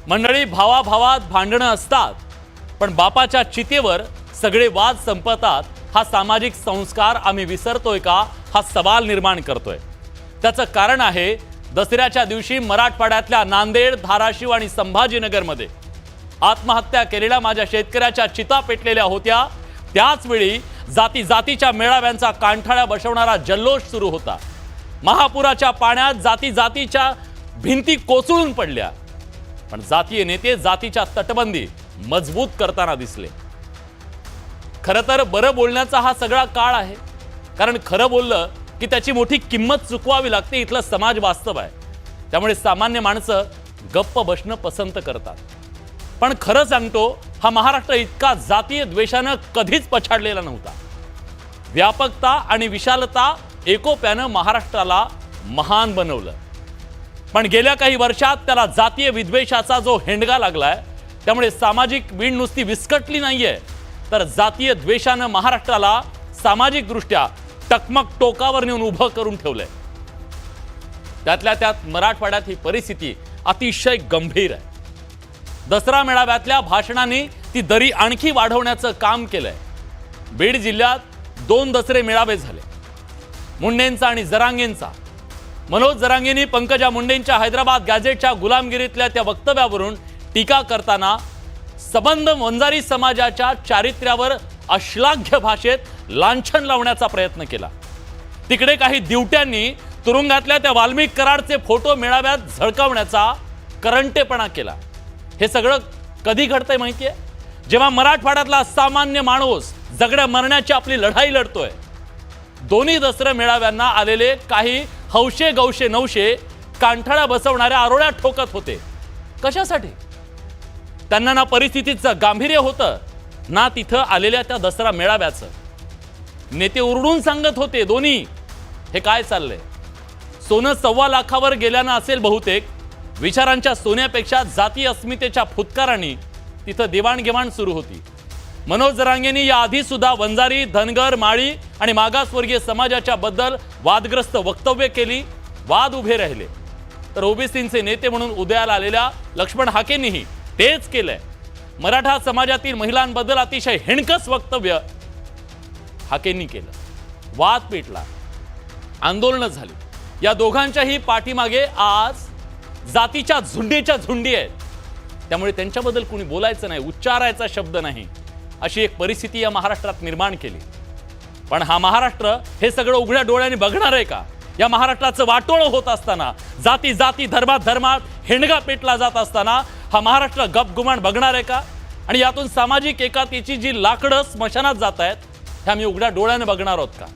मंडळी, भावाभावात भांडणं असतात, पण बापाच्या चितेवर सगळे वाद संपतात हा सामाजिक संस्कार आम्ही विसरतोय का, हा सवाल निर्माण करतोय। त्याचं कारण आहे दसऱ्याच्या दिवशी मराठवाड्यातल्या नांदेड, धाराशिव आणि संभाजीनगरमध्ये आत्महत्या केलेल्या माझ्या शेतकऱ्याच्या चिता पेटलेल्या होत्या। त्याच वेळी जाती जातीच्या मेळाव्यांचा कांठाळा बसवणारा जल्लोष सुरू होता। महापुराच्या पाण्यात जाती जातीच्या भिंती कोसळून पडल्या, पण जातीय नेते जातीच्या तटबंदी मजबूत करताना दिसले। खरं तर बरं बोलण्याचा हा सगळा काळ आहे, कारण खरं बोललं की त्याची मोठी किंमत चुकवावी लागते। इथलं समाज वास्तव आहे, त्यामुळे सामान्य माणसं गप्प बसणं पसंत करतात। पण खरं सांगतो, हा महाराष्ट्र इतका जातीय द्वेषानं कधीच पछाडलेला नव्हता। व्यापकता आणि विशालता एकोप्यानं महाराष्ट्राला महान बनवलं, पण गेल्या काही वर्षात त्याला जातीय विद्वेषाचा जो हेंडगा लागलाय, त्यामुळे सामाजिक वीण नुसती विस्कटली नाहीये, तर जातीय द्वेषानं महाराष्ट्राला सामाजिक दृष्ट्या टकमक टोकावर नेऊन उभं करून ठेवलंय। त्यातल्या त्यात मराठवाड्यात ही परिस्थिती अतिशय गंभीर आहे। दसरा मेळाव्यातल्या भाषणांनी ती दरी आणखी वाढवण्याचं काम केलंय। बीड जिल्ह्यात 2 दसरे मेळावे झाले, मुंडेंचा आणि जरांगेंचा। मनोज जरांगेंनी पंकजा मुंडेंच्या हैदराबाद गॅझेटच्या गुलामगिरीतल्या त्या वक्तव्यावरून टीका करताना सबंध वंजारी समाजाच्या चारित्र्यावर अश्लाघ्य भाषेत लांछन लावण्याचा प्रयत्न केला। तिकडे काही दिवट्यांनी तुरुंगातल्या त्या वाल्मिक कराडचे फोटो मेळाव्यात झळकावण्याचा करंटेपणा केला। हे सगळं कधी घडतंय माहितीये? जेव्हा मराठवाड्यातला सामान्य माणूस जगड्या मरण्याची आपली लढाई लढतोय। दोन्ही दसरा मेळाव्यांना आलेले काही हौशे गौशे नवशे कांठाळा बसवणाऱ्या आरोळ्या ठोकत होते। कशासाठी? त्यांना ना परिस्थितीचं गांभीर्य होतं, ना तिथं आलेल्या त्या दसरा मेळाव्याचं। नेते उरडून सांगत होते दोन्ही, हे काय चाललंय? सोनं 1.25 लाखावर गेल्यानं असेल बहुतेक। विचारांच्या सोन्यापेक्षा जाती अस्मितेच्या फुतकारांनी तिथं देवाणघेवाण सुरू होती। मनोज जरांगेंनी याआधी सुद्धा वंजारी, धनगर, माळी आणि मागासवर्गीय समाजाच्या बद्दल वादग्रस्त वक्तव्य केली, वाद उभे राहिले। तर ओबीसींचे नेते म्हणून उदयाला आलेल्या लक्ष्मण हाकेंनीही तेच केलंय। मराठा समाजातील महिलांबद्दल अतिशय हिणकस वक्तव्य हाकेंनी केलं। वाद पेटला, आंदोलनं झाली। या दोघांच्याही पाठीमागे आज जातीच्या झुंडीच्या झुंडी आहेत, त्यामुळे त्यांच्याबद्दल कोणी बोलायचं नाही, उच्चारायचा शब्द नाही, अशी एक परिस्थिती या महाराष्ट्रात निर्माण केली। पण हा महाराष्ट्र हे सगळं उघड्या डोळ्यांनी बघणार आहे का? या महाराष्ट्राचं वाटोळं होत असताना, जाती जाती धर्मात धर्मात हेंडगा पेटला जात असताना हा महाराष्ट्र गपगुमान बघणार आहे का? आणि यातून सामाजिक एकातेची जी लाकडं स्मशानात जात आहेत, हे आम्ही उघड्या डोळ्याने बघणार आहोत का?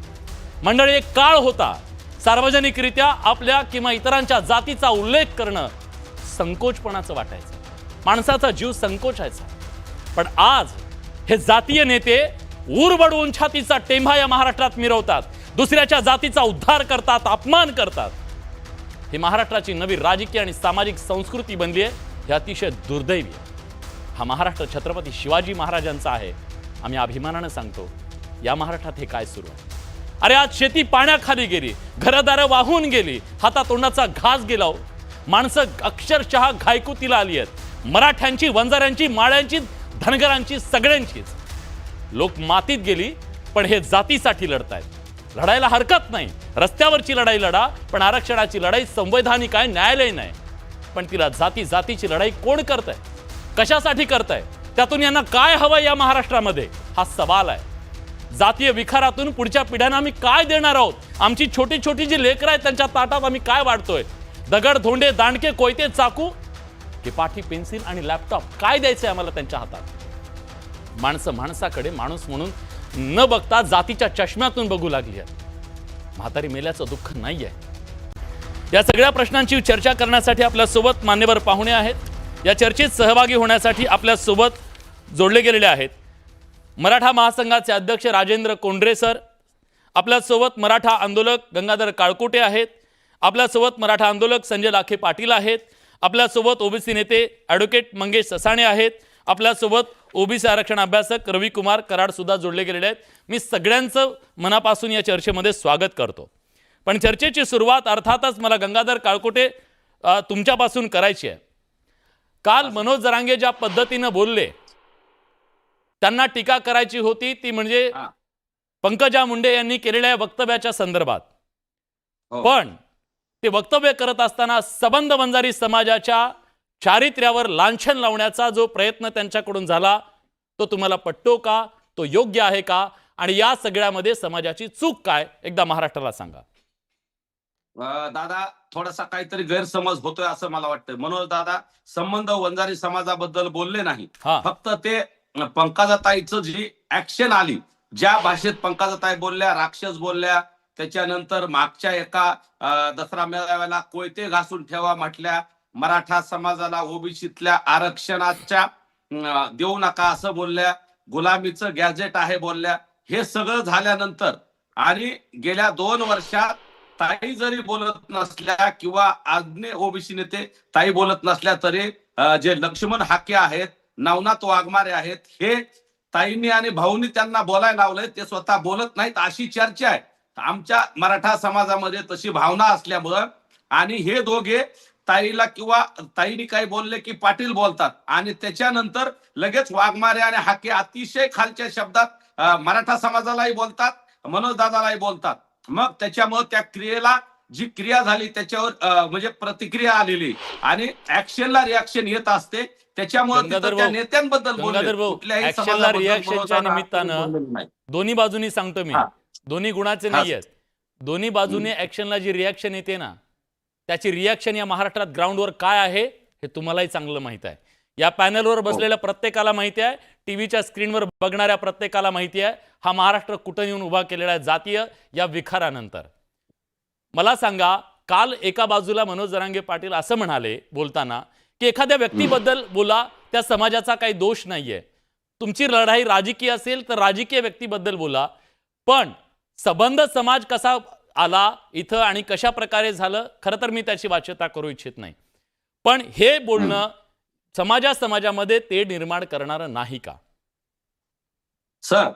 मंडळी, एक काळ होता सार्वजनिकरित्या आपल्या किंवा इतरांच्या जातीचा उल्लेख करणं संकोचपणाचं वाटायचं, माणसाचा जीव संकोचायचा। पण आज हे जातीय नेते ऊर बडवून छातीचा टेंभा या महाराष्ट्रात मिरवतात, दुसऱ्याच्या जातीचा उद्धार करतात, अपमान करतात। ही महाराष्ट्राची नवी राजकीय आणि सामाजिक संस्कृती बनली आहे, हे अतिशय दुर्दैवी आहे। हा महाराष्ट्र छत्रपती शिवाजी महाराजांचा आहे, आम्ही अभिमानाने सांगतो। या महाराष्ट्रात हे काय सुरू आहे? अरे, आज शेती पाण्याखाली गेली, घरदारं वाहून गेली, हातातोंडाचा घास गेला। माणसं अक्षरशः घायकुतीला आली आहेत, मराठ्यांची, वंजाऱ्यांची, माळ्यांची, धनगरांची, सगळ्यांचीच। लोक मातीत गेली, पण हे जातीसाठी लढतायत। लढायला हरकत नाही, रस्त्यावरची लढाई लढा, पण आरक्षणाची लढाई संवैधानिक आहे, न्यायालयीन आहे। पण तिला जाती जातीची लढाई कोण करतंय? कशासाठी करतंय? त्यातून यांना काय हवंय या महाराष्ट्रामध्ये? हा सवाल आहे। जातीय विखारातून पुढच्या पिढ्यांना आम्ही काय देणार आहोत? आमची छोटी छोटी जी लेकरं आहेत त्यांच्या ताटात आम्ही काय वाढतोय? दगड, धोंडे, दांडके, कोयते, चाकू की पाठी, पेन्सिल आणि लॅपटॉप? काय द्यायचंय आम्हाला त्यांच्या हातात? माणसं माणसाकडे माणूस म्हणून न बघता जातीच्या चष्म्यातून बघू लागली आहेत। म्हातारी मेल्याचं दुःख नाहीये। या सगळ्या प्रश्नांची चर्चा करण्यासाठी आपल्यासोबत मान्यवर पाहुणे आहेत। या चर्चेत सहभागी होण्यासाठी आपल्यासोबत जोडले गेलेले आहेत मराठा महासंघाचे अध्यक्ष राजेंद्र कोंढरे सर, आपल्यासोबत मराठा आंदोलक गंगाधर काळकोटे आहेत, आपल्यासोबत मराठा आंदोलक संजय लाखे पाटील आहेत, आपल्यासोबत ओबीसी नेते ॲडव्होकेट मंगेश ससाणे आहेत, आपल्यासोबत ओबीसी आरक्षण अभ्यासक रविकुमार कराड सुद्धा जोडले गेलेले आहेत। मी सगळ्यांचं मनापासून या चर्चेमध्ये स्वागत करतो। पण चर्चेची सुरुवात अर्थातच मला गंगाधर काळकोटे तुमच्यापासून करायची आहे। काल मनोज जरांगे ज्या पद्धतीनं बोलले, त्यांना टीका करायची होती ती म्हणजे पंकजा मुंडे यांनी केलेल्या वक्तव्याच्या संदर्भात. पण ते वक्तव्य करत असताना सबंध वंजारी समाजाच्या चारित्र्यावर लांछन लावण्याचा जो प्रयत्न त्यांच्याकडून झाला तो तुम्हाला पटतो का? तो योग्य आहे का? आणि या सगळ्यामध्ये समाजाची चूक काय एकदा महाराष्ट्राला सांगा. दादा थोडासा काहीतरी गैरसमज होतोय असं मला वाटतं. मनोज दादा संबंध वंजारी समाजाबद्दल बोलले नाही. फक्त ते पंकजाताईचं जी ऍक्शन आली, ज्या भाषेत पंकजाताई बोलल्या, राक्षस बोलल्या, त्याच्यानंतर मागच्या एका दसरा मेळाव्याला कोयते घासून ठेवा म्हटल्या, मराठा समाजाला ओबीसीतल्या आरक्षणाच्या देऊ नका असं बोलल्या, गुलामीचं गॅजेट आहे बोलल्या. हे सगळं झाल्यानंतर आणि गेल्या 2 वर्षात ताई जरी बोलत नसल्या किंवा आज्ञे ओबीसी नेते ताई बोलत नसल्या तरी जे लक्ष्मण हाके आहेत, नवनाथ वाघमारे आहेत, हे ताईंनी आणि भाऊंनी त्यांना बोलायला लावलंय. ते स्वतः बोलत नाहीत अशी चर्चा आहे. आमच्या मराठा समाजामध्ये तशी भावना असल्यामुळं आणि हे दोघे ताईला किंवा ताईनी काही बोलले की पाटील बोलतात आणि त्याच्यानंतर लगेच वाघमारे आणि हाके अतिशय खालच्या शब्दात मराठा समाजालाही बोलतात, मनोज दादालाही बोलतात. मग त्याच्यामुळे त्या क्रियेला जी क्रिया झाली त्याच्यावर म्हणजे प्रतिक्रिया आलेली आणि ऍक्शनला रिॲक्शन येत असते. त्याच्यामुळे त्या नेत्यांबद्दल ऍक्शनला रिॲक्शनच्या निमित्तानं दोन्ही बाजूनी सांगतो मी, दोन्ही गुणाचे नाही आहेत. दोन्ही बाजूने ऍक्शनला जी रिॲक्शन येते ना, त्याची रिॲक्शन या महाराष्ट्रात ग्राउंडवर काय आहे हे तुम्हालाही चांगलं माहित आहे. या पॅनलवर बसलेल्या प्रत्येकाला माहिती आहे, टीव्हीच्या स्क्रीनवर बघणाऱ्या प्रत्येकाला माहिती आहे हा महाराष्ट्र कुठं येऊन उभा केलेला आहे जातीय या विखारानंतर. मला सांगा, काल एका बाजूला मनोज जरांगे पाटील असं म्हणाले बोलताना की एखाद्या व्यक्तीबद्दल बोला, त्या समाजाचा काही दोष नाहीये, तुमची लढाई राजकीय असेल तर राजकीय व्यक्तीबद्दल बोला, पण सबंध समाज कसा आला इथं आणि कशा प्रकारे झालं खरं तर मी त्याची वाच्यता करू इच्छित नाही. पण हे बोलणं समाजामध्ये ते निर्माण करणारं नाही का? सर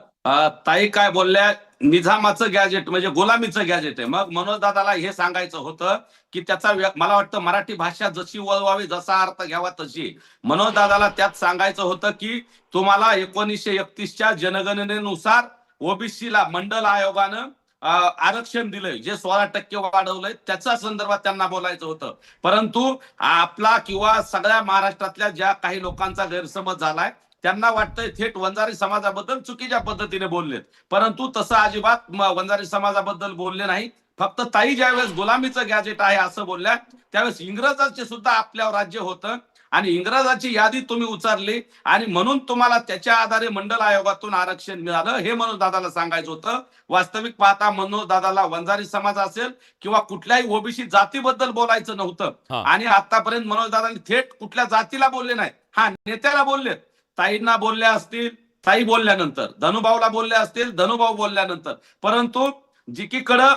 ताई काय बोलल्या, निजामाचं गॅजेट म्हणजे गुलामीचं गॅजेट आहे. मग मनोज दादाला हे सांगायचं होतं की त्याचा मला वाटतं मराठी भाषा जशी वळवावी, जसा अर्थ घ्यावा तशी. मनोज दादाला त्यात सांगायचं होतं की तुम्हाला 1931च्या जनगणनेनुसार ओबीसीला मंडल आयोगानं आरक्षण दिलंय, जे 16% वाढवलंय, त्याच्या संदर्भात त्यांना बोलायचं होतं. परंतु आपला किंवा सगळ्या महाराष्ट्रातल्या ज्या काही लोकांचा गैरसमज झालाय, त्यांना वाटतंय थेट वंजारी समाजाबद्दल चुकीच्या पद्धतीने बोललेत. परंतु तसं अजिबात वंजारी समाजाबद्दल बोलले नाही. फक्त ताई ज्यावेळेस गुलामीचं गॅजेट आहे असं बोलल्या, त्यावेळेस इंग्रजांचे सुद्धा आपल्यावर राज्य होतं आणि इंग्रजाची यादी तुम्ही उचलली आणि म्हणून तुम्हाला त्याच्या आधारे मंडल आयोगातून आरक्षण मिळालं, हे मनोज दादाला सांगायचं होतं. वास्तविक पाहता मनोज दादाला वंजारी समाज असेल किंवा कुठल्याही ओबीसी जातीबद्दल बोलायचं नव्हतं आणि आतापर्यंत मनोज दादांनी थेट कुठल्या जातीला बोलले नाही. हा, नेत्याला बोललेत, ताईंना बोलल्या असतील ताई बोलल्यानंतर, धनुभाऊला बोलले असतील धनुभाऊ बोलल्यानंतर. परंतु जिकीकडं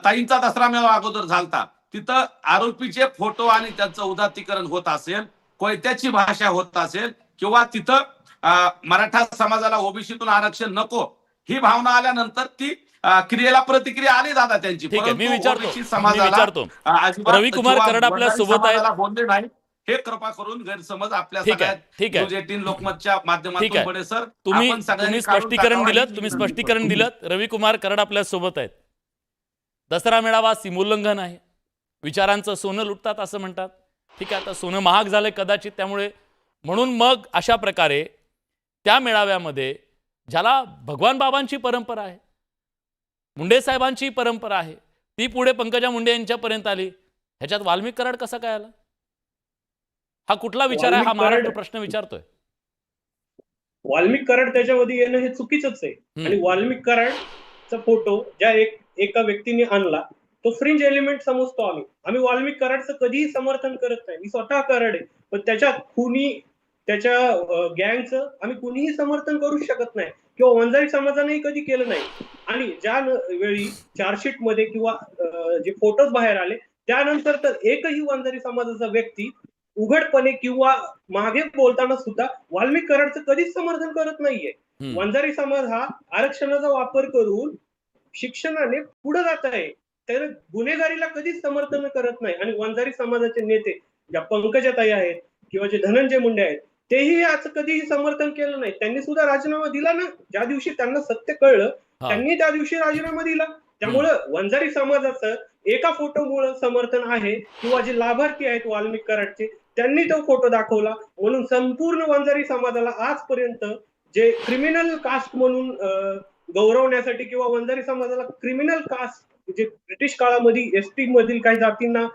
ताईंचा दसरा मेळावा अगोदर झालता, तिथं आरोपीचे फोटो आणि त्यांचं उदात्तीकरण होत असेल, कोयत्याची भाषा होत असेल किंवा तिथं मराठा समाजाला ओबीसीतून आरक्षण नको ही भावना आल्यानंतर ती क्रियेला प्रतिक्रिया आली दादा त्यांची. मी विचारतो रविकुमार करड आपल्या सोबत आहे, बोलले नाही हे कृपा करून गैरसमज आपल्या सगळ्यात लोकमतच्या माध्यमातून सर तुम्ही स्पष्टीकरण दिलं. रविकुमार करड आपल्या सोबत आहेत. दसरा मेळावा सीमोल्लंघन आहे, विचारांचं सोनं लुटतात असं म्हणतात. ठीक आहे, आता सोनं महाग झालंय कदाचित, त्यामुळे म्हणून मग अशा प्रकारे त्या मेळाव्यामध्ये ज्याला भगवान बाबांची परंपरा आहे, मुंडे साहेबांची परंपरा आहे, ती पुढे पंकजा मुंडे यांच्यापर्यंत आली, ह्याच्यात वाल्मिक कराड कसा काय आला? हा कुठला विचार आहे? हा महाराष्ट्र प्रश्न विचारतोय. वाल्मिक कराड त्याच्यामध्ये येणं हे चुकीचंच आहे. आणि वाल्मिक कराडचा फोटो ज्या एका व्यक्तीने आणला तो फ्रिंज एलिमेंट समजतो. आम्ही वाल्मिक कराडचं कधीही समर्थन करत नाही. मी स्वतः कराड आहे, पण त्याच्या त्याच्या गँगचं आम्ही कुणीही समर्थन करू शकत नाही किंवा वंजारी समाजानेही कधी केलं नाही. आणि ज्या वेळी चार्जशीट मध्ये किंवा जे फोटोज बाहेर आले त्यानंतर तर एकही वंजारी समाजाचा व्यक्ती उघडपणे किंवा मागे बोलताना सुद्धा वाल्मिक कराडचं कधीच समर्थन करत नाहीये. वंजारी समाज हा आरक्षणाचा वापर करून शिक्षणाने पुढे जात आहे, तर गुन्हेगारीला कधीच समर्थन करत नाही. आणि वंजारी समाजाचे नेते ज्या पंकजाताई आहेत किंवा जे धनंजय मुंडे आहेत, तेही याचं कधीही समर्थन केलं नाही. त्यांनी सुद्धा राजीनामा दिला ना. ज्या दिवशी त्यांना सत्य कळलं हा. त्यांनी त्या दिवशी राजीनामा दिला. त्यामुळं वंजारी समाजाचं एका फोटोमुळे समर्थन आहे किंवा जे लाभार्थी आहेत वाल्मिक कराडचे त्यांनी तो फोटो दाखवला म्हणून संपूर्ण वंजारी समाजाला आजपर्यंत जे क्रिमिनल कास्ट म्हणून गौरवण्यासाठी किंवा वंजारी समाजाला क्रिमिनल कास्ट जे ब्रिटिश काळामध्ये एसटी मधील काही जातींना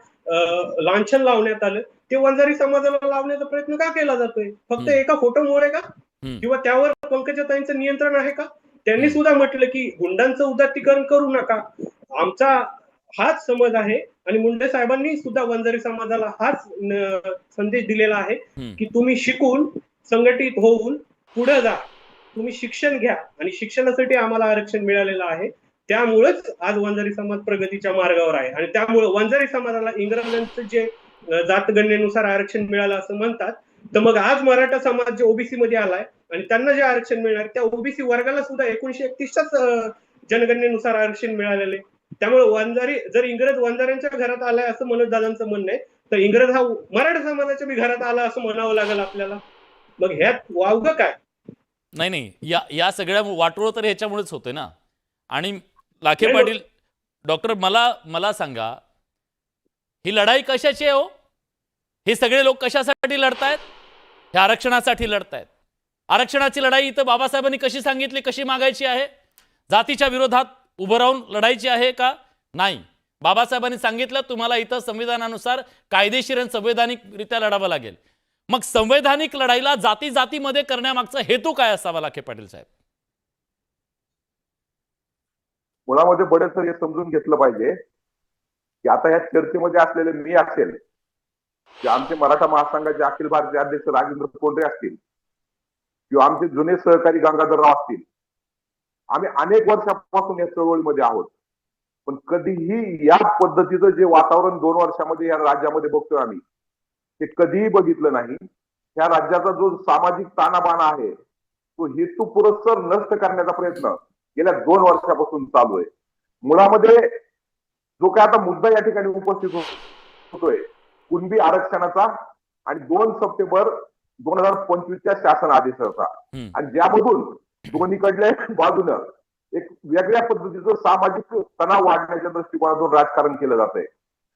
लांछन लावण्यात आलं ते वंजारी समाजाला लावण्याचा प्रयत्न का केला जातोय? फक्त एका फोटोमुळे का? किंवा त्यावर पंकजाताईंचं नियंत्रण आहे का? त्यांनी सुद्धा म्हटलं की गुंडांचं उदात्तीकरण करू नका. आमचा हाच समज आहे आणि मुंडे साहेबांनी सुद्धा वंजारी समाजाला हाच संदेश दिलेला आहे की तुम्ही शिकून संघटित होऊन पुढे जा. तुम्ही शिक्षण घ्या आणि शिक्षणासाठी आम्हाला आरक्षण मिळालेलं आहे. त्यामुळेच आज वंजारी समाज प्रगतीच्या मार्गावर आहे आणि त्यामुळे वंजारी समाजाला इंग्रजांचं जे जातगणनेनुसार आरक्षण मिळालं असं म्हणतात, तर मग आज मराठा समाज जे ओबीसी मध्ये आलाय आणि त्यांना जे आरक्षण मिळणार त्या ओबीसी वर्गाला सुद्धा 1931च्याच जनगणनेनुसार आरक्षण मिळालेले. त्यामुळे वंजारी जर इंग्रज वंजाऱ्यांच्या घरात आलाय असं मनोज दादांचं म्हणणं आहे, तर इंग्रज हा मराठा समाजाच्या बी घरात आला असं म्हणावं लागेल आपल्याला. मग ह्यात वावगं काय? नाही, या सगळ्या वाटोळ तर ह्याच्यामुळेच होते ना. आणि लाखे पाटील डॉक्टर मला सांगा, ही लढाई कशाची आहे हो? हे सगळे लोक कशासाठी लढतायत? हे आरक्षणासाठी लढतायत. आरक्षणाची लढाई इथं बाबासाहेबांनी कशी सांगितली, कशी मागायची आहे? जातीच्या विरोधात उभं राहून लढायची आहे का? नाही. बाबासाहेबांनी सांगितलं तुम्हाला इथं संविधानानुसार कायदेशीर आणि संवैधानिकरित्या लढावं लागेल. मग संवैधानिक लढाईला जातीमध्ये करण्यामागचा हेतू काय असावा लाखे पाटील साहेब? मुळामध्ये बरेच हे समजून घेतलं पाहिजे की आता ह्या चर्चेमध्ये असलेले मी असेल की आमचे मराठा महासंघाचे अखिल भारतीय अध्यक्ष राजेंद्र कोंढरे असतील किंवा आमचे जुने सहकारी गंगाधरराव असतील, आम्ही अनेक वर्षापासून या चळवळीमध्ये आहोत. पण कधीही या पद्धतीचं जे वातावरण 2 वर्षामध्ये या राज्यामध्ये बघतोय आम्ही ते कधीही बघितलं नाही. ह्या राज्याचा जो सामाजिक ताणाबाणा आहे तो हेतू पुरस्सर नष्ट करण्याचा प्रयत्न गेल्या 2 वर्षापासून चालू आहे. मुळामध्ये जो काय आता मुद्दा या ठिकाणी उपस्थित होतोय कुणबी आरक्षणाचा आणि 2 सप्टेंबर 2025च्या शासन आदेशाचा, आणि ज्यामधून दोन्हीकडल्या बाजूनं एक वेगळ्या पद्धतीचं सामाजिक तणाव वाढण्याच्या दृष्टिकोनातून राजकारण केलं जात आहे.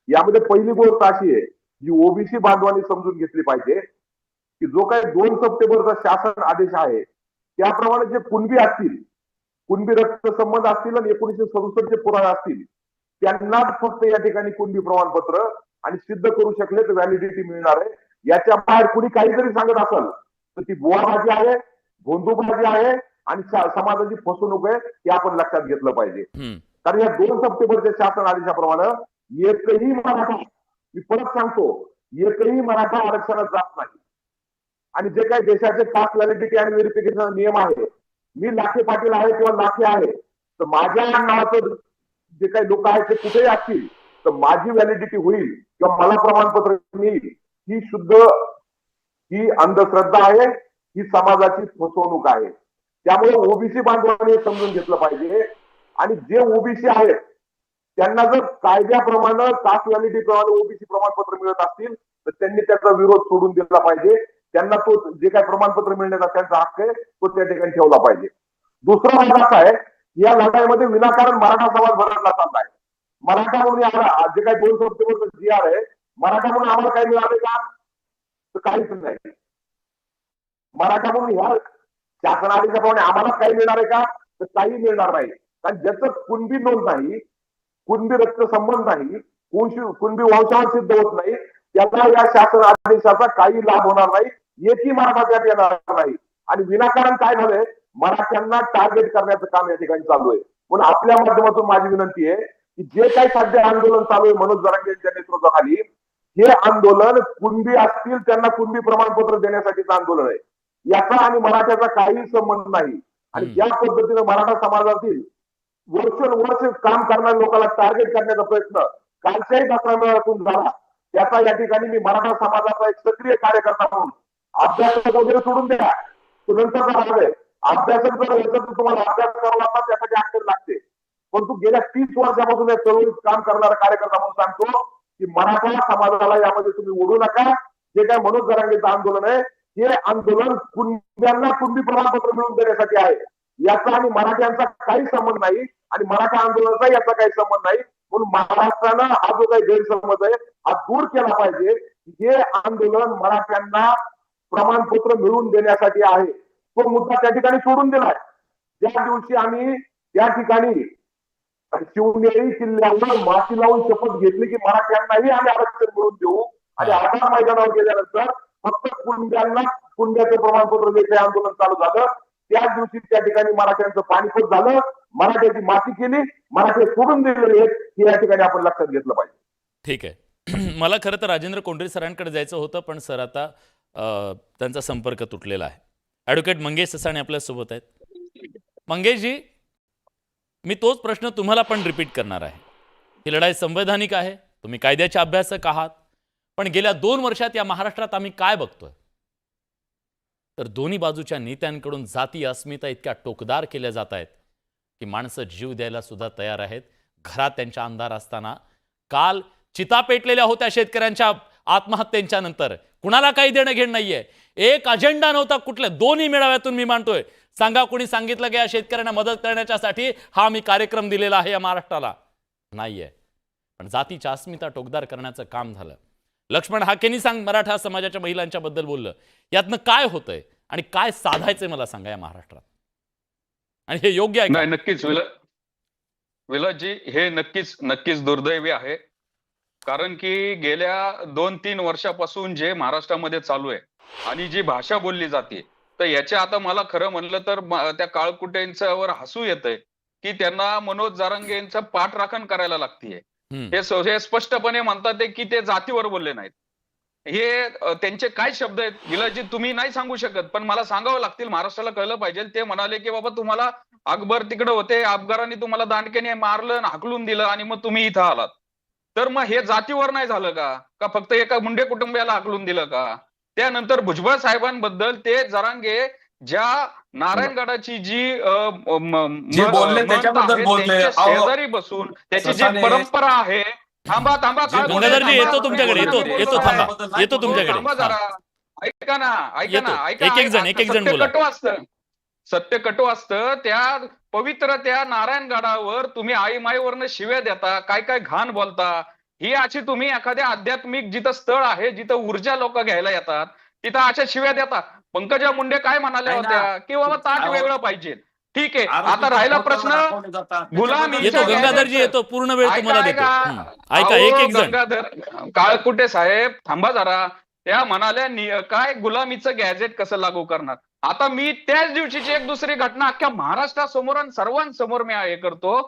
यामध्ये पहिली गोष्ट अशी आहे जी ओबीसी बांधवांनी समजून घेतली पाहिजे की जो काही 2 सप्टेंबरचा शासन आदेश आहे त्याप्रमाणे जे कुणबी असतील, कुणबी रक्त संबंध असतील आणि 1967चे पुरावे असतील त्यांनाच फक्त या ठिकाणी कुणबी प्रमाणपत्र आणि सिद्ध करू शकले तर व्हॅलिडिटी मिळणार आहे. याच्या बाहेर कुणी काही जरी सांगत असेल तर ती बुवाबाजी आहे, भोंदूबाजी आहे आणि समाजाची फसवणूक आहे हे आपण लक्षात घेतलं पाहिजे. कारण या 2 सप्टेंबरच्या शासन आदेशाप्रमाणे एकही मराठा, मी परत सांगतो, एकही मराठा आरक्षणात जात नाही. आणि जे काही देशाचे कास्ट व्हॅलिडिटी आणि व्हेरिफिकेशन नियम आहे, मी लाखे पाटील आहे किंवा लाखे आहे तर माझ्या नावाचं जे काही लोक आहेत ते कुठेही असतील तर माझी व्हॅलिडिटी होईल किंवा मला प्रमाणपत्र मिळेल, ही शुद्ध ही अंधश्रद्धा आहे, ही समाजाची फसवणूक आहे. त्यामुळे ओबीसी बांधवांनी समजून घेतलं पाहिजे आणि जे ओबीसी आहेत त्यांना जर कायद्याप्रमाणे कास्ट व्हॅलिडिटी प्रमाणे ओबीसी प्रमाणपत्र मिळत असतील तर त्यांनी त्याचा विरोध सोडून दिला पाहिजे. त्यांना तो जे काही प्रमाणपत्र मिळण्याचा त्यांचा हक्क आहे तो त्या ठिकाणी ठेवला पाहिजे. दुसरा भाग असा आहे या लढाईमध्ये विनाकारण मराठा समाज भरडला चाललाय. मराठा म्हणून जे काही 2 सप्टेंबरचं जी आर आहे, मराठा म्हणून आम्हाला काही मिळाले का? तर काहीच नाही. मराठा म्हणून ह्या शासन आदेशाप्रमाणे आम्हाला काही मिळणार आहे का? तर काही मिळणार नाही. कारण ज्याचं कुणबी नोंद नाही, कुणबी रक्त संबंध नाही, कुणबी वंशावळ सिद्ध होत नाही त्याला या शासन आदेशाचा काही लाभ होणार नाही, एकही मराठा त्यात येणार नाही. आणि विनाकारण काय झालंय, मराठ्यांना टार्गेट करण्याचं काम या ठिकाणी चालू आहे. म्हणून आपल्या माध्यमातून माझी विनंती आहे की जे काही सध्या आंदोलन चालू आहे मनोज जरांगे यांच्या नेतृत्वाखाली, हे आंदोलन कुणबी असतील त्यांना कुणबी प्रमाणपत्र देण्यासाठीचं आंदोलन आहे. याचा आणि मराठ्याचा काही संबंध नाही. आणि ज्या पद्धतीने मराठा समाजातील वर्ष काम करणाऱ्या लोकांना टार्गेट करण्याचा प्रयत्न कालच्याही दसरा मेळाव्यातून झाला, त्याचा या ठिकाणी मी मराठा समाजाचा एक सक्रिय कार्यकर्ता म्हणून अभ्यास वगैरे सोडून द्या, तो नंतर भाग आहे. अभ्यासक जर होतं तर तुम्हाला अभ्यास करावा लागतात, त्यासाठी अक्षर लागते. परंतु गेल्या 30 वर्षापासून या चळवळीत काम करणारा कार्यकर्ता म्हणून सांगतो की मराठा समाजाला यामध्ये तुम्ही ओढू नका. जे काय मनोज जरांगेचं आंदोलन आहे हे आंदोलन कुणब्यांना कुणबी प्रमाणपत्र मिळवून देण्यासाठी आहे. याचा आणि मराठ्यांचा काही संबंध नाही आणि मराठा आंदोलनाचा याचा काही संबंध नाही. म्हणून महाराष्ट्रानं हा जो काही गैरसमज आहे हा दूर केला पाहिजे. हे आंदोलन मराठ्यांना प्रमाणपत्र मिळवून देण्यासाठी आहे. तो मुद्दा त्या ठिकाणी सोडून दिलाय. ज्या दिवशी आम्ही त्या ठिकाणी शिवनेरी किल्ल्यावर माती लावून शपथ घेतली की मराठ्यांनाही आम्ही आरक्षण मिळवून देऊ आणि आझाद मैदानावर गेल्यानंतर फक्त कुणब्यांना कुणब्याचं प्रमाणपत्र द्यायचं आंदोलन चालू झालं. त्याच दिवशी त्या ठिकाणी मराठ्यांचं पाणीपत झालं, मराठ्याची माती केली, मराठे सोडून दिलेले आहेत हे या ठिकाणी आपण लक्षात घेतलं पाहिजे. ठीक आहे. मला खरं तर राजेंद्र कोंढरे सरांकडे जायचं होतं, पण सर आता त्यांचा संपर्क तुटलेला आहे. ॲडव्होकेट मंगेश ससाणे आपल्यासोबत आहेत. मंगेशजी, मी तोच प्रश्न तुम्हाला पण रिपीट करणार आहे. ही लढाई संवैधानिक आहे, तुम्ही कायद्याचे अभ्यासक आहात, पण गेल्या 2 वर्षात या महाराष्ट्रात आम्ही काय बघतोय तर दोन्ही बाजूच्या नेत्यांकडून जातीय अस्मिता इतक्या टोकदार केल्या जात आहेत की माणसं जीव द्यायला सुद्धा तयार आहेत. घरात त्यांच्या अंधार असताना काल चिता पेटलेल्या होत्या शेतकऱ्यांच्या आत्महत्येच्या नंतर. कुणाला काही देणं घेणं नाहीये. एक अजेंडा नव्हता कुठल्या. दोन्ही मेळाव्यातून मी मानतोय, सांगा कोणी सांगितलं की या शेतकऱ्यांना मदत करण्यासाठी हा मी कार्यक्रम दिलेला आहे या महाराष्ट्राला? नाहीये. पण जातीच्या अस्मिता टोकदार करण्याचं काम झालं. लक्ष्मण हाकेंनी मराठा समाजाच्या महिलांच्या बद्दल बोललं. यातनं काय होतंय आणि काय साधायचंय मला सांगा या महाराष्ट्रात, आणि हे योग्य आहे? नाही, नक्कीच विलासजी, हे नक्कीच दुर्दैवी आहे. कारण की गेल्या 2-3 वर्षापासून जे महाराष्ट्रामध्ये चालू आहे आणि जी भाषा बोलली जाते, तर याच्या आता मला खरं म्हणलं तर त्या काळकुटेंच्यावर हसू येतंय की त्यांना मनोज जरांगे यांचं पाठराखण करायला लागतीये. हे स्पष्टपणे म्हणतात की ते जातीवर बोलले नाहीत. हे त्यांचे काय शब्द आहेत विलासजी तुम्ही नाही सांगू शकत, पण मला सांगावं लागतील, महाराष्ट्राला कळलं पाहिजे. ते म्हणाले की बाबा तुम्हाला अकबर तिकडे होते, अफगारांनी तुम्हाला दांडकेने मारलं, हाकलून दिलं आणि मग तुम्ही इथं आलात. तर मग हे जातीवर नाही झालं का फक्त एका मुंडे कुटुंबियाला हाकलून दिलं का? त्यानंतर भुजबळ साहेबांबद्दल ते जरांगे ज्या नारायणगडाची जी बोलले त्याच्याबद्दल बोलले, शेजारी बसून त्याची जी परंपरा आहे. थांबा गंगाधरजी, येतो तुमच्याकडे, येतो थांबा, येतो तुमच्याकडे. थांबा जरा, ऐका ना एक जण बोला. सत्य कटू असतं. त्या पवित्र त्या नारायणगडावर तुम्ही आई माईवरनं शिव्या देता, काय घाण बोलता. ही अशी तुम्ही एखाद्या आध्यात्मिक जिथं स्थळ आहे, जिथं ऊर्जा लोक घ्यायला येतात, तिथं अशा शिव्या देता. पंकजा मुंडे काय म्हणाल्या होत्या की बाबा ताट वेगळं पाहिजे. ठीक आहे, आता राहिला प्रश्न गुलामी. येतो गंगाधरजी, येतो, पूर्ण वेळ तुम्हाला देतो. ऐका, एक जण. गंगाधर काळकुटे साहेब थांबा जरा. त्या म्हणाल्या काय गुलामीचं गॅजेट कसं लागू करणार. आता मी त्याच दिवशीची एक दुसरी घटना अख्ख्या महाराष्ट्रासमोर आणि सर्वांसमोर मी हे करतो.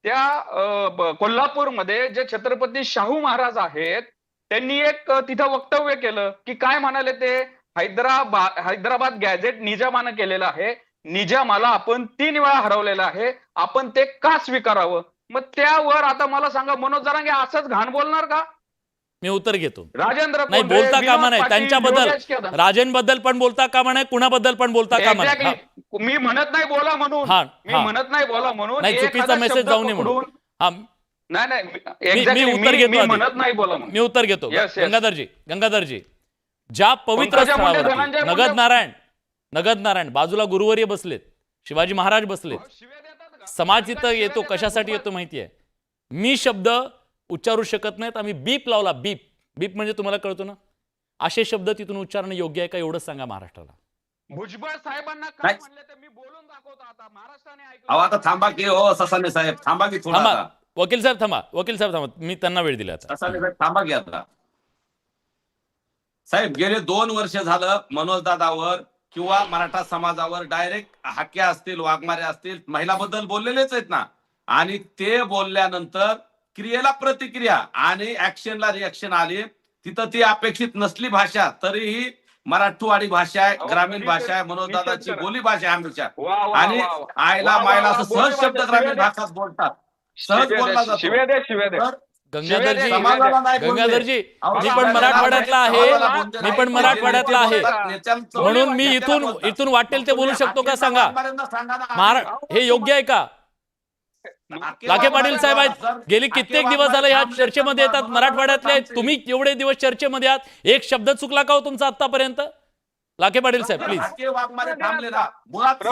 त्या कोल्हापूरमध्ये जे छत्रपती शाहू महाराज आहेत त्यांनी एक तिथं वक्तव्य केलं की काय म्हणाले ते, हैदराबाद गॅजेट निजामानं केलेलं आहे. निजामाला आपण 3 वेळा हरवलेलं आहे, आपण ते का स्वीकारावं? मग त्यावर आता मला सांगा, मनोज जरांगे असंच घाण बोलणार का? मी उत्तर घेतो. राजेंद्र नाही, बोलता कामा नाही. त्यांच्याबद्दल, राजेंबद्दल पण बोलता कामा नाही, कुणाबद्दल पण बोलता कामा नाही. मी म्हणत नाही बोला म्हणून, मी म्हणत नाही बोला म्हणून, नाही, चुकीचा मेसेज जाऊ नये म्हणून. मी उत्तर घेतो, म्हणत नाही बोला. मी उत्तर घेतो. गंगाधरजी, ज्या पवित्र स्थळावर नगद नारायण बाजूला गुरुवर्य बसलेत, शिवाजी महाराज बसलेत, समाज तिथं येतो, कशासाठी येतो माहितीये? मी शब्द उच्चारू शकत नाहीत, आम्ही बीप लावला. बीप म्हणजे तुम्हाला कळतो ना, असे शब्द तिथून उच्चारणं योग्य आहे का एवढंच सांगा महाराष्ट्राला. भुजबळ साहेबांना काय म्हणले ते मी बोलून दाखवतो. आता महाराष्ट्राने ऐकलं. आता थांबा की हो ससाने साहेब, थांबा की थोडा. वकील साहेब थांबा, मी त्यांना वेळ दिला. ससाने साहेब थांबा की आता. साहेब, गेले 2 वर्ष झालं मनोज दादावर किंवा मराठा समाजावर डायरेक्ट हाक्या असतील, वाघमारे असतील, महिलाबद्दल बोललेलेच आहेत ना. आणि ते बोलल्यानंतर क्रियेला प्रतिक्रिया आणि ऍक्शनला रिॲक्शन आली. तिथं ती अपेक्षित नसली भाषा, तरीही मराठवाडी भाषा आहे, ग्रामीण भाषा आहे, मनोज दादाची बोली भाषा आहे आमच्या. आणि आईला मायला असं सहज शब्द ग्रामीण भाषात बोलतात, सहज बोलला जातो. गंगाधरजी, मी पण मराठवाड्यातला आहे, म्हणून मी इथून वाटेल ते बोलू शकतो का सांगा? हे योग्य आहे का? लाखे पाटील साहेब आहेत, गेली कित्येक दिवस झाले ह्या चर्चेमध्ये येतात, मराठवाड्यातले तुम्ही एवढे दिवस चर्चेमध्ये आहात, एक शब्द चुकला का हो तुमचा आतापर्यंत? लाखे पाटील साहेब प्लीज. थांबले ना मुळात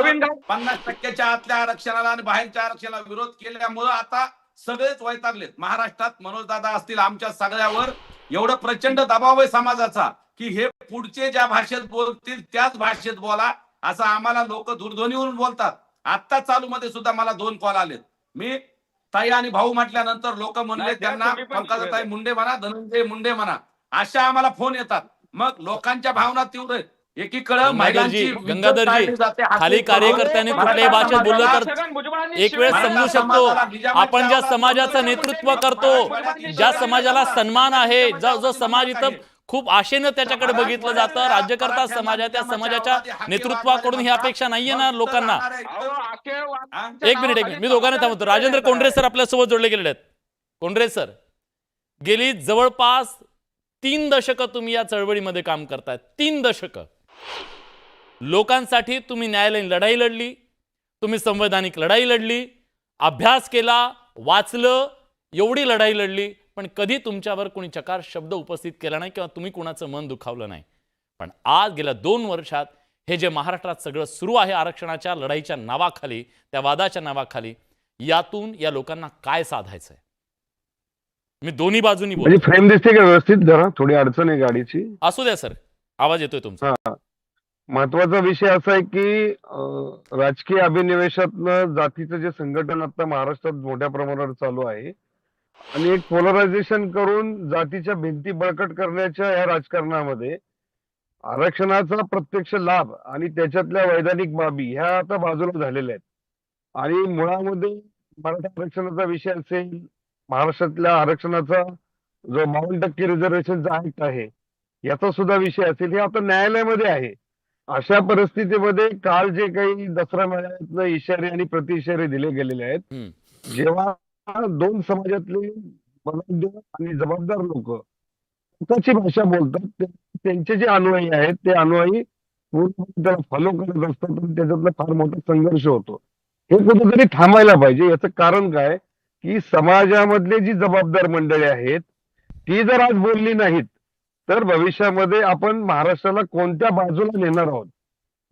50% आतल्या आरक्षणाला आणि बाहेरच्या आरक्षणाला विरोध केल्यामुळं आता सगळेच वैतागलेत. महाराष्ट्रात मनोजदादा असतील, आमच्या सगळ्यावर एवढं प्रचंड दबाव आहे समाजाचा की हे पुढचे ज्या भाषेत बोलतील त्याच भाषेत बोला असं आम्हाला लोक दूरध्वनीवरून बोलतात. आत्ता चालू मध्ये सुद्धा मला 2 कॉल आलेत. मी ताई आणि भाऊ म्हटल्यानंतर लोक म्हणले त्यांना पंकजाताई मुंडे म्हणा, धनंजय मुंडे म्हणा, अशा आम्हाला फोन येतात. मग लोकांच्या भावना तीव्र आहेत. एकीकडे महिलांची गंगाधरजी, खाली कार्यकर्त्यांनी कुठल्याही भाषेत बोललं तर एक वेळ समजू शकतो. आपण ज्या समाजाचं नेतृत्व करतो, ज्या समाजाला सन्मान आहे, जो समाज इथं खूप आशेनं त्याच्याकडे बघितलं जातं, राज्यकर्ता समाज आहे, त्या समाजाच्या नेतृत्वाकडून ही अपेक्षा नाहीये ना लोकांना. एक मिनिट मी दोघांना थांबवतो. राजेंद्र कोंढरे सर आपल्यासोबत जोडले गेलेले आहेत. कोंढरे सर, गेली जवळपास 3 दशकं तुम्ही या चळवळीमध्ये काम करताय. 3 दशकं लोकांसाठी तुम्ही न्यायालयीन लढाई लढली, तुम्ही संवैधानिक लढाई लढली, अभ्यास केला, वाचलं, एवढी लढाई लढली, पण कधी तुमच्यावर कोणी चकार शब्द उपस्थित केला नाही किंवा तुम्ही कोणाचं मन दुखावलं नाही. पण आज गेल्या 2 वर्षात हे जे महाराष्ट्रात सगळं सुरू आहे आरक्षणाच्या लढाईच्या नावाखाली, त्या वादाच्या नावाखाली, यातून या लोकांना काय साधायचंय? मी दोन्ही बाजूनी बोलतो. म्हणजे फ्रेम दिसते का व्यवस्थित? जरा थोडी अडचण आहे गाडीची. असू द्या सर, आवाज येतोय तुमचा. महत्वाचा विषय असा आहे की राजकीय अभिनिवेशातनं जातीचं जे संघटन आता महाराष्ट्रात मोठ्या प्रमाणावर चालू आहे आणि एक पोलरायझेशन करून जातीच्या भिंती बळकट करण्याच्या या राजकारणामध्ये आरक्षणाचा प्रत्यक्ष लाभ आणि त्याच्यातल्या वैधानिक बाबी ह्या आता बाजूला झालेल्या आहेत. आणि मुळामध्ये मराठा आरक्षणाचा विषय असेल, महाराष्ट्रातल्या आरक्षणाचा जो 52% रिझर्वेशनचा ऍक्ट आहे याचा सुद्धा विषय असेल, हे आता न्यायालयामध्ये आहे. अशा परिस्थितीमध्ये काल जे काही दसरा मेळाव्यातनं इशारे आणि प्रति इशारे दिले गेलेले आहेत, जेव्हा 2 समाजातले बलाढ्य आणि जबाबदार लोक स्वतःची भाषा बोलतात, त्यांचे जे अनुयायी आहेत ते अनुयायी पूर्णपणे त्याला फॉलो करत असतात आणि त्याच्यातला फार मोठा संघर्ष होतो. हे कुठेतरी थांबायला पाहिजे. याचं कारण काय की समाजामधले जी जबाबदार मंडळी आहेत ती जर आज बोलली नाहीत तर भविष्यामध्ये आपण महाराष्ट्राला कोणत्या बाजूला नेणार आहोत.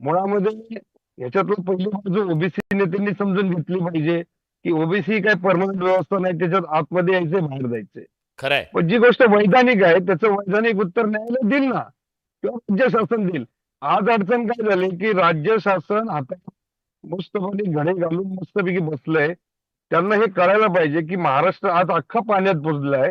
मुळामध्ये याच्यातलं पहिली बाजू ओबीसी नेत्यांनी समजून घेतली पाहिजे की ओबीसी काय परमनंट व्यवस्था नाही, त्याच्यात आतमध्ये यायचे बाहेर जायचे. खरंय, पण जी गोष्ट वैधानिक आहे त्याचं वैधानिक उत्तर न्यायालय देईल ना, किंवा राज्य शासन देईल. आज अडचण काय झाली की राज्य शासन हातात मस्तपणे घडे घालून मस्तपैकी बसलंय. त्यांना हे कळायला पाहिजे की महाराष्ट्र आज अख्खा पाण्यात बुडलाय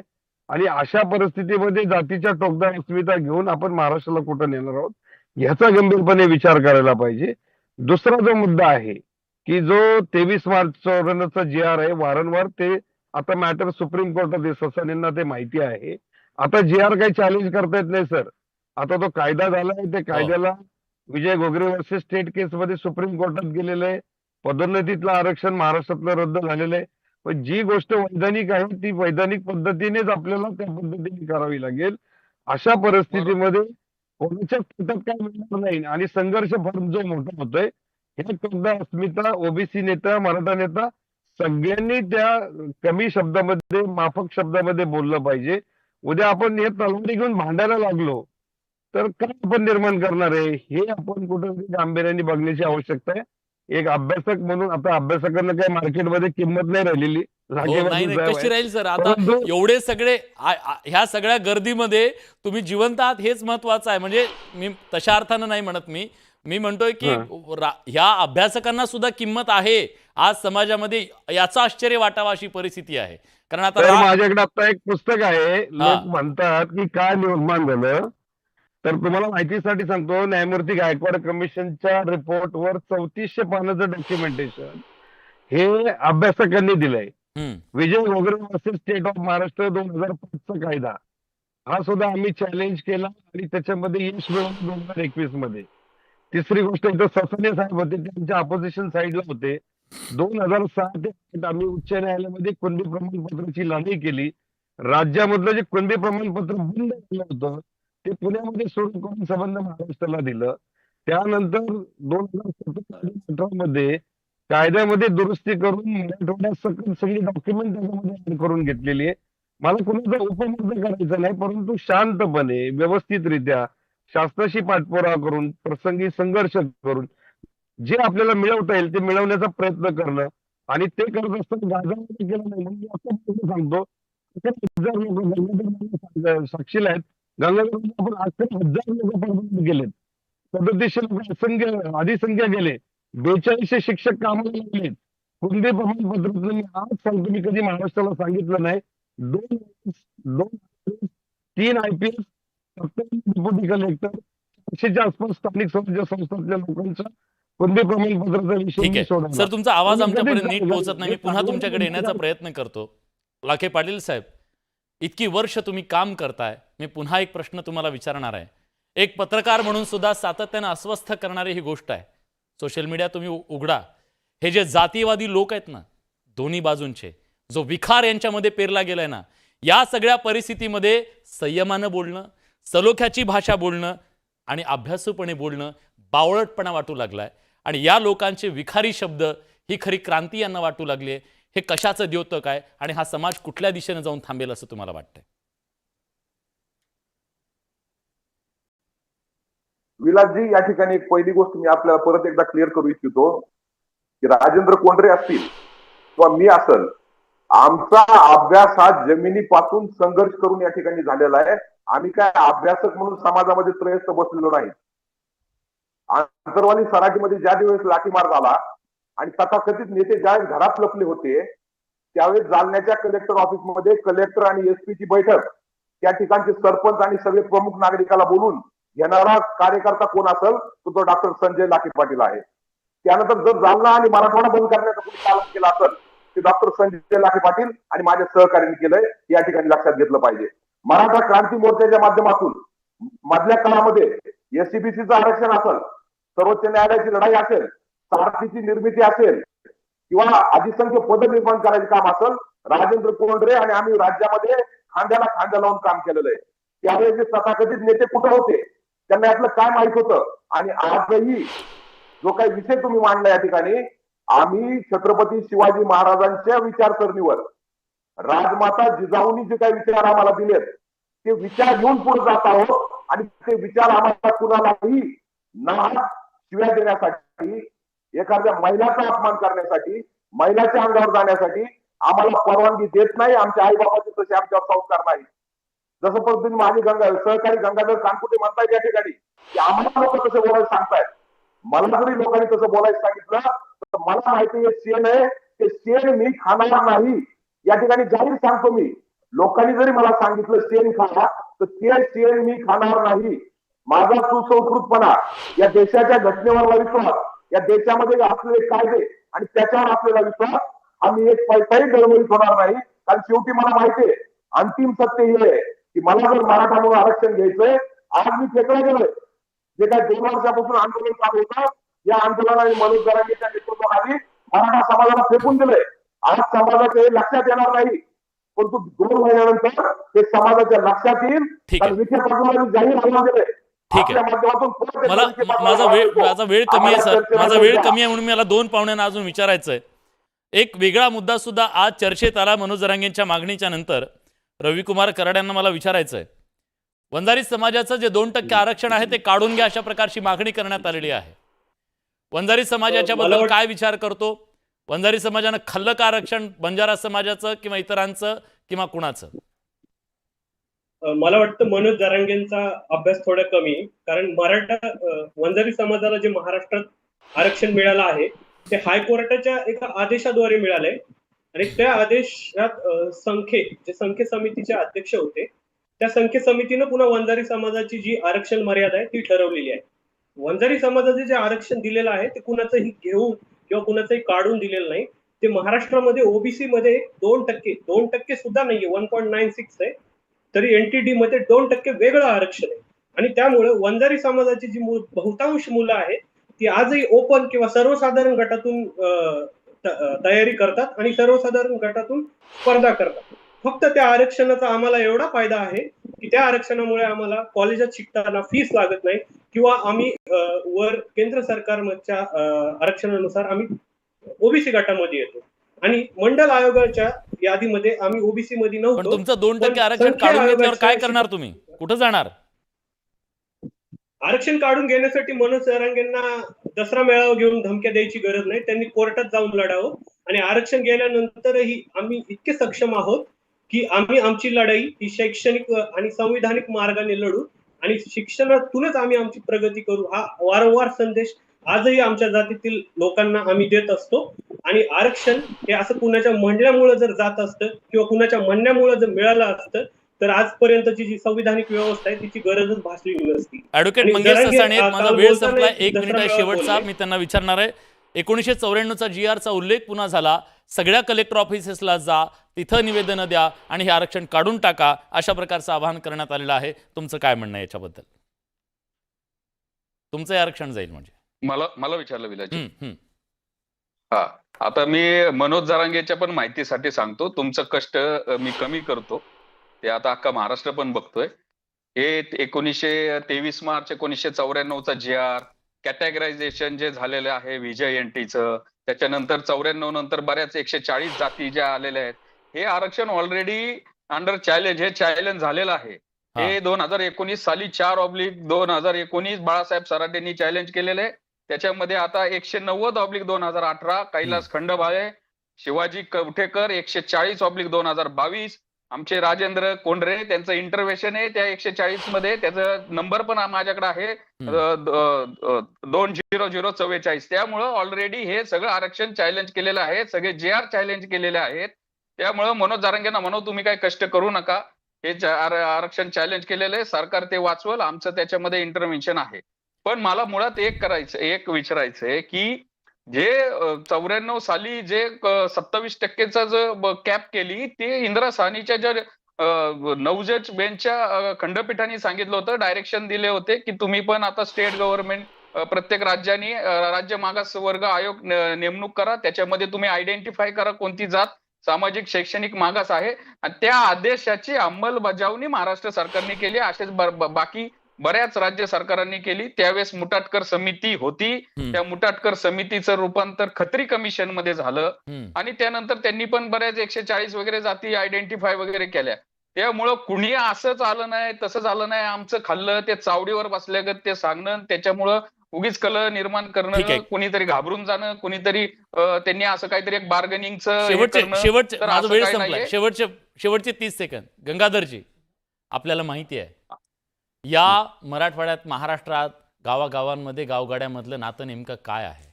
आणि अशा परिस्थितीमध्ये जातीच्या टोकदार अस्मिता घेऊन आपण महाराष्ट्राला कुठं नेणार आहोत ह्याचा गंभीरपणे विचार करायला पाहिजे. दुसरा जो मुद्दा आहे की जो 23 मार्च 94चा GR आहे, वारंवार ते आता मॅटर सुप्रीम कोर्टात आहे, ससानेंना ते माहिती आहे. आता GR काही चॅलेंज करता येत नाही सर. आता तो कायदा झालाय, ते कायद्याला विजय घोगरे वर्सेस स्टेट केस मध्ये सुप्रीम कोर्टात गेलेलं आहे. पदोन्नतीतलं आरक्षण महाराष्ट्रातलं रद्द झालेलं आहे. पण जी गोष्ट वैधानिक आहे ती वैधानिक पद्धतीनेच आपल्याला त्या पद्धतीने करावी लागेल. अशा परिस्थितीमध्ये कोणाच्या पोटात काय मिळणार नाही आणि संघर्ष फार जो मोठा होतोय. हे टोकदार अस्मिता, ओबीसी नेता, मराठा नेता सगळ्यांनी त्या कमी शब्दामध्ये, माफक शब्दामध्ये बोललं पाहिजे. उद्या आपण हे तलवारी घेऊन भांडायला लागलो तर काय आपण निर्माण करणार आहे हे आपण कुठेतरी गांभीर्याने बघण्याची आवश्यकता आहे. एक अभ्यासक म्हणून आता अभ्यासकांना काही मार्केटमध्ये किंमत नाही राहिलेली. कशी राहील सर? आता एवढे सगळे ह्या सगळ्या गर्दीमध्ये तुम्ही जिवंत आहात हेच महत्वाचं आहे. म्हणजे मी तशा अर्थानं नाही म्हणत, मी म्हणतोय की ह्या अभ्यासकांना सुद्धा किंमत आहे आज समाजामध्ये, याचं आश्चर्य वाटावं अशी परिस्थिती आहे. कारण आता माझ्याकडे आता एक पुस्तक आहे, लोक म्हणतात की काय निर्माण झालं, तर तुम्हाला माहितीसाठी सांगतो. न्यायमूर्ती गायकवाड कमिशनच्या रिपोर्टवर 3400 पानाचं डॉक्युमेंटेशन हे अभ्यासकांनी दिलंय. Vijay Ghogre versus state of Maharashtra 2005चा कायदा हा सुद्धा आम्ही चॅलेंज केला आणि त्याच्यामध्ये यश मिळवलं 2021 मध्ये. तिसरी गोष्ट इथं ससाने साहेब होते, त्यांच्या अपोजिशन साईडला होते. 2006 ते आम्ही उच्च न्यायालयामध्ये कुणबी प्रमाणपत्राची लढाई केली. राज्यामधलं जे कुणबी प्रमाणपत्र बंद केलं होतं ते पुण्यामध्ये सुरू करून संबंध महाराष्ट्राला दिलं. त्यानंतर 2017-18 मध्ये कायद्यामध्ये दुरुस्ती करून मराठवाड्यात सगळी डॉक्युमेंट त्याच्यामध्ये ऍड करून घेतलेली आहे. मला कुणाचा उपमुद्दा करायचा नाही, परंतु शांतपणे व्यवस्थितरित्या शासनाशी पाठपुरावा करून प्रसंगी संघर्ष करून जे आपल्याला मिळवता येईल ते मिळवण्याचा प्रयत्न करणं आणि ते करत असताना गाजामध्ये केलं नाही. म्हणून मी आता सांगतो 11,000 लोक गंगाधर साक्षीला आहेत. गंगाधर आपण 11,000 लोक पर्यंत गेलेत, 37 लोक असंख्य अधिसंख्या गेले, 4200 शिक्षक कामाला लागले. कुणबी प्रमाणपत्र मी आज सांगतो, मी कधी महाराष्ट्राला सांगितलं नाही. 3 IPS, डेप्युटी कलेक्टर, 400च्या आसपास स्थानिक स्वराज्य संस्थांच्या लोकांचा कुणबी प्रमाणपत्राचा विषय ठीक मी आहे सोडवला. सर, तुमचा आवाज तुम्ही आमच्यापर्यंत कधी नीट पोहोचत नाही. मी पुन्हा चांगलं तुमच्याकडे येण्याचा प्रयत्न करतो. लाखे पाटील साहेब, इतकी वर्ष तुम्ही काम करताय, मी पुन्हा एक प्रश्न तुम्हाला विचारणार आहे. एक पत्रकार म्हणून सुद्धा सातत्यानं अस्वस्थ करणारी ही गोष्ट आहे. सोशल मीडिया तुम्ही उघडा, हे जे जातीवादी लोक आहेत ना दोन्ही बाजूंचे, जो विखार यांच्यामध्ये पेरला गेलाय ना, या सगळ्या परिस्थितीमध्ये संयमानं बोलणं, सलोख्याची भाषा बोलणं आणि अभ्यासूपणे बोलणं बावळटपणा वाटू लागलाय. आणि या लोकांचे विखारी शब्द ही खरी क्रांती यांना वाटू लागली. हे कशाचं द्योतक आहे आणि हा समाज कुठल्या दिशेने जाऊन थांबेल असं तुम्हाला वाटतंय? विलासजी, या ठिकाणी एक पहिली गोष्ट मी आपल्याला परत एकदा क्लिअर करू इच्छितो की राजेंद्र कोंढरे असतील किंवा मी असेल, आमचा अभ्यास हा जमिनीपासून संघर्ष करून या ठिकाणी झालेला आहे. आम्ही काय अभ्यासक म्हणून समाजामध्ये त्रयस्थ बसलेलो नाही. आंतरवाली सराटीमध्ये ज्या दिवस लाठीमार झाला आणि तथाकथित नेते ज्यावेळेस घरात लपले होते, त्यावेळेस जालन्याच्या कलेक्टर ऑफिसमध्ये कलेक्टर आणि SP ची बैठक, त्या ठिकाणचे सरपंच आणि सगळे प्रमुख नागरिकाला बोलून घेणारा कार्यकर्ता कोण असेल तो डॉक्टर संजय लाखे पाटील आहे. त्यानंतर जर जालना आणि मराठवाडा बंद करण्याचं कोणी पालन केलं असेल ते डॉक्टर संजय लाखे पाटील आणि माझ्या सहकार्याने केलंय, या ठिकाणी लक्षात घेतलं पाहिजे. मराठा क्रांती मोर्चाच्या माध्यमातून मधल्या काळामध्ये SCBCचं आरक्षण असेल, सर्वोच्च न्यायालयाची लढाई असेल, सारथीची निर्मिती असेल किंवा अधिसंख्य पद निर्माण करायचे काम असेल, राजेंद्र कोंढरे आणि आम्ही राज्यामध्ये खांद्याला खांदा लावून काम केलेलं आहे. त्यावेळेस जे तथाकथित नेते कुठे होते, त्यांना यातलं काय माहित होतं? आणि आजही जो काही विषय तुम्ही मांडला या ठिकाणी, आम्ही छत्रपती शिवाजी महाराजांच्या विचारसरणीवर राजमाता जिजाऊंनी जे काही विचार आम्हाला दिलेत ते विचार घेऊन पुढे जात आहोत. आणि ते विचार आम्हाला कुणालाही नाहक शिव्या देण्यासाठी, एखाद्या महिलाचा अपमान करण्यासाठी, महिलाच्या अंगावर जाण्यासाठी आम्हाला परवानगी देत नाही. आमच्या आई बाबाचे तसे आमच्यावर संस्कार नाही. जसं पद्धतीने माझे सहकारी गंगाधर कानकुटे म्हणतायत या ठिकाणी की आम्हाला लोक तसं बोलायला सांगतायत. मला जरी लोकांनी तसं बोलायला सांगितलं तर मला माहिती आहे शेण आहे, ते शेण मी खाणार नाही. या ठिकाणी जाहीर सांगतो मी, लोकांनी जरी मला सांगितलं शेण खा तर ते शेण मी खाणार नाही. माझा सुसंस्कृतपणा, या देशाच्या घटनेवरला विश्वास, या देशामध्ये असलेले कायदे आणि त्याच्यावर असलेला विश्वास, आम्ही एक पैसाही गडबडीत होणार नाही. कारण शेवटी मला माहिती आहे अंतिम सत्य हे आहे की मला जर मराठा म्हणून आरक्षण घ्यायचंय, आज मी फेकला गेलोय. जे काही 2 वर्षापासून आंदोलन चालू होतं, या आंदोलनाने मनोज जरांगेच्या नेतृत्वाखाली मराठा समाजाला फेकून दिलंय. आज समाजाचं हे लक्षात येणार नाही, परंतु 2 महिन्यानंतर ते समाजाच्या लक्षात येईल. कारण विखे पाटलांनी जाहीर आव्हान दिलंय. ठीक आहे, माझा वेळ कमी आहे सर, माझा वेळ कमी आहे म्हणून मला 2 पाहुण्यांना अजून विचारायचंय. एक वेगळा मुद्दा सुद्धा आज चर्चेत आला मनोज जरांगेंच्या मागणीच्या नंतर. रविकुमार कराड यांना मला विचारायचंय, वंजारी समाजाचं जे 2% आरक्षण आहे ते काढून घ्या अशा प्रकारची मागणी करण्यात आलेली आहे. वंजारी समाजाच्या बद्दल काय विचार करतो? वंजारी समाजानं खाल्लं का आरक्षण, बंजारा समाजाचं किंवा इतरांचं किंवा कुणाचं? मला वाटतं मनोज जरांगेंचा अभ्यास थोडा कमी, कारण मराठा वंजारी समाजाला जे महाराष्ट्रात आरक्षण मिळालं आहे ते हायकोर्टाच्या एका आदेशाद्वारे मिळालंय. आणि त्या आदेशात जे संख्या समितीचे अध्यक्ष होते, त्या संख्या समितीनं पुन्हा वंजारी समाजाची जी आरक्षण मर्यादा आहे ती ठरवलेली आहे. वंजारी समाजाचे जे आरक्षण दिलेलं आहे ते कुणाचंही घेऊन किंवा कुणाचंही काढून दिलेलं नाही. ते महाराष्ट्रामध्ये ओबीसी मध्ये 2% सुद्धा नाहीये, 1.96 आहे. तरी NTD मध्ये 2% वेगळं आरक्षण आहे. आणि त्यामुळे वंजारी समाजाची जी बहुतांश मुलं आहेत ती आजही ओपन किंवा सर्वसाधारण गटातून तयारी करतात आणि सर्वसाधारण गटातून स्पर्धा करतात. फक्त त्या आरक्षणाचा आम्हाला एवढा फायदा आहे की त्या आरक्षणामुळे आम्हाला कॉलेजात शिकताना फीस लागत नाही किंवा आम्ही वर केंद्र सरकारच्या आरक्षणानुसार आम्ही ओबीसी गटामध्ये येतो आणि मंडल आयोगाच्या यादीमध्ये आम्ही ओबीसी मध्ये पण नव्हतो. तुमचं 2% पण आरक्षण संख्या काढून घेतल्यावर काय आयोगाच्या करणार तुम्ही? कुठं जाणार? आरक्षण काढून घेण्यासाठी मनोज जरांगेंना दसरा मेळावा घेऊन धमक्या द्यायची गरज नाही. त्यांनी कोर्टात जाऊन लढावं आणि आरक्षण गेल्यानंतरही आम्ही इतके सक्षम आहोत की आम्ही आमची लढाई ही शैक्षणिक आणि संविधानिक मार्गाने लढू आणि शिक्षणातूनच आम्ही आमची प्रगती करू. हा वारंवार संदेश आजही आमच्या जातीतील लोकांना आम्ही देत असतो. आणि आरक्षण हे असं कुणाच्या म्हणण्यामुळे जर जात असतं किंवा कुणाच्या म्हणण्यामुळे जर मिळालं असतं तर आजपर्यंतची जी संविधानिक व्यवस्था आहे तिची गरजच भासली नसती. ॲडव्होकेट आणि मंगेश जरांगे ससाणे, काल माझा वेळ बोलताना संपला. एक 1 मिनिट आहे दसरा शेवटचा. बोलले. मी त्यांना विचारणार आहे, 1994चा GR उल्लेख पुन्हा झाला. सगळ्या कलेक्टर ऑफिसेसला जा, तिथं निवेदनं द्या आणि हे आरक्षण काढून टाका, अशा प्रकारचं आवाहन करण्यात आलेलं आहे. तुमचं काय म्हणणं आहे याच्याबद्दल? तुमचं हे आरक्षण जाईल म्हणजे? मला विचारलं विलाजी. हम्म. हा, आता मी मनोज जरांगेच्या पण माहितीसाठी सांगतो. तुमचं कष्ट मी कमी करतो, ते आता अख्खा महाराष्ट्र पण बघतोय. हे 1923 मार्च 1994चा GR, कॅटेगरायझेशन जे झालेलं आहे VJNTचं, त्याच्यानंतर 94 नंतर बऱ्याच 140 जाती ज्या आलेल्या आहेत, हे आरक्षण ऑलरेडी अंडर चॅलेंज, हे चॅलेंज झालेलं आहे. हे 2019 साली 4/2019 बाळासाहेब सराटेंनी चॅलेंज केलेलं आहे. त्याच्यामध्ये आता 190/2018 कैलास खंडबाळे, शिवाजी कवठेकर 140/2022, आमचे राजेंद्र कोंढरे, त्यांचं इंटरव्हेन्शन आहे त्या 140 मध्ये. त्याचा नंबर पण माझ्याकडे आहे 20044. त्यामुळं ऑलरेडी हे सगळं आरक्षण चॅलेंज केलेलं आहे, सगळे GR चॅलेंज केलेले आहेत. त्यामुळं मनोज जरांगेंना म्हणू, तुम्ही काय कष्ट करू नका. हे आरक्षण चॅलेंज केलेलं आहे, सरकार ते वाचवल, आमचं त्याच्यामध्ये इंटरव्हेन्शन आहे. पण मला मुळात एक विचारायचंय की जे 94 साली जे 27% जो कॅप केली, ते इंदिरा साहनीच्या ज्या 9 जज बेंचच्या खंडपीठाने सांगितलं होतं, डायरेक्शन दिले होते की तुम्ही पण आता स्टेट गव्हर्नमेंट प्रत्येक राज्याने राज्य मागास वर्ग आयोग नेमणूक करा, त्याच्यामध्ये तुम्ही आयडेंटिफाय करा कोणती जात सामाजिक शैक्षणिक मागास आहे, आणि त्या आदेशाची अंमलबजावणी महाराष्ट्र सरकारने केली. असेच बाकी बऱ्याच राज्य सरकारांनी केली. त्यावेळेस मुटाटकर समिती होती, त्या मुटाटकर समितीचं रूपांतर खत्री कमिशन मध्ये झालं आणि त्यानंतर त्यांनी पण बऱ्याच 140 वगैरे जाती आयडेंटिफाय वगैरे केल्या. त्यामुळं कुणी असंच आलं नाही, तसं झालं नाही, आमचं खाल्लं, ते चावडीवर बसल्यागत ते सांगणं, त्याच्यामुळं उगीच कलह निर्माण करणं, कुणीतरी घाबरून जाणं, कुणीतरी त्यांनी असं काहीतरी एक बार्गेनिंगचं शेवटचे माझा वेळ संपलाय. शेवटचे 30 सेकंद. गंगाधरजी, आपल्याला माहिती आहे या मराठवाड्यात, महाराष्ट्रात, गावागावांमध्ये, गावगाड्यामधलं नातं नेमकं काय आहे.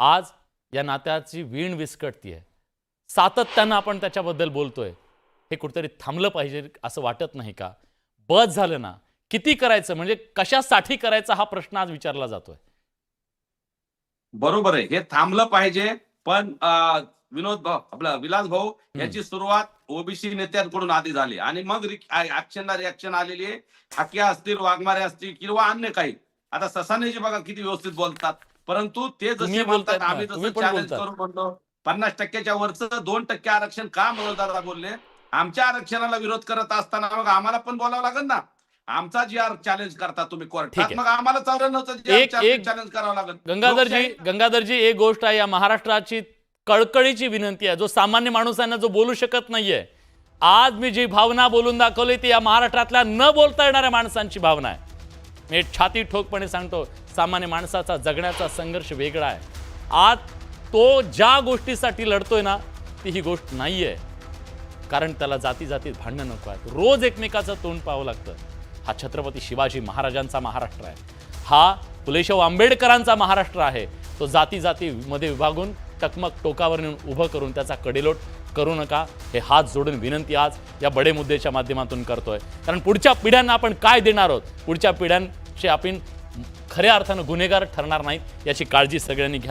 आज या नात्याची वीण विस्कटतीये, सातत्यानं आपण त्याच्याबद्दल बोलतोय. हे कुठेतरी थांबलं पाहिजे असं वाटत नाही का? बस झालं ना. किती करायचं, म्हणजे कशासाठी करायचा, हा प्रश्न आज विचारला जातोय. बरोबर आहे, हे थांबलं पाहिजे. पण विनोद भाऊ, आपला विलास भाऊ, याची सुरुवात ओबीसी नेत्यांकडून आधी झाली आणि मग ऍक्शनला रिॲक्शन आलेली आहे. हाके असतील, वाघमारे असतील किंवा अन्य काही. आता ससानेजी बघा किती व्यवस्थित बोलतात, परंतु ते जसे बोलतात, आम्ही जसं चॅलेंज करून म्हणतो 50%च्या वरचं 2% आरक्षण का मनोजदादा बोलले. आमच्या आरक्षणाला विरोध करत असताना मग आम्हाला पण बोलावं लागेल ना. आमचा GR चॅलेंज करता तुम्ही कोर्टात, मग आम्हाला 94चं GR चॅलेंज करावं लागेल. गंगाधरजी, एक गोष्ट आहे, या महाराष्ट्राची कळकळीची विनंती आहे, जो सामान्य माणूस आहे ना, जो बोलू शकत नाहीये. आज मी जी भावना बोलून दाखवली ती या महाराष्ट्रातल्या न बोलता येणाऱ्या माणसांची भावना आहे. मी छाती ठोकपणे सांगतो, सामान्य माणसाचा जगण्याचा संघर्ष वेगळा आहे. आज तो ज्या गोष्टीसाठी लढतोय ना, ती ही गोष्ट नाहीये. कारण त्याला जाती जातीत भांडणं नको आहेत, रोज एकमेकाचं तोंड पाहावं लागतं. हा छत्रपती शिवाजी महाराजांचा महाराष्ट्र आहे, हा फुलेशाहू आंबेडकरांचा महाराष्ट्र आहे. तो जाती जातीमध्ये विभागून टकमक टोकावर नेऊन उभं करून त्याचा कडेलोट करू नका. हे हात जोडून विनंती आज या बडे मुद्द्याच्या माध्यमातून करतोय. कारण पुढच्या पिढ्यांना आपण काय देणार आहोत, पुढच्या पिढ्यांचे आपण खऱ्या अर्थानं गुन्हेगार ठरणार नाहीत, याची काळजी सगळ्यांनी घ्यावी.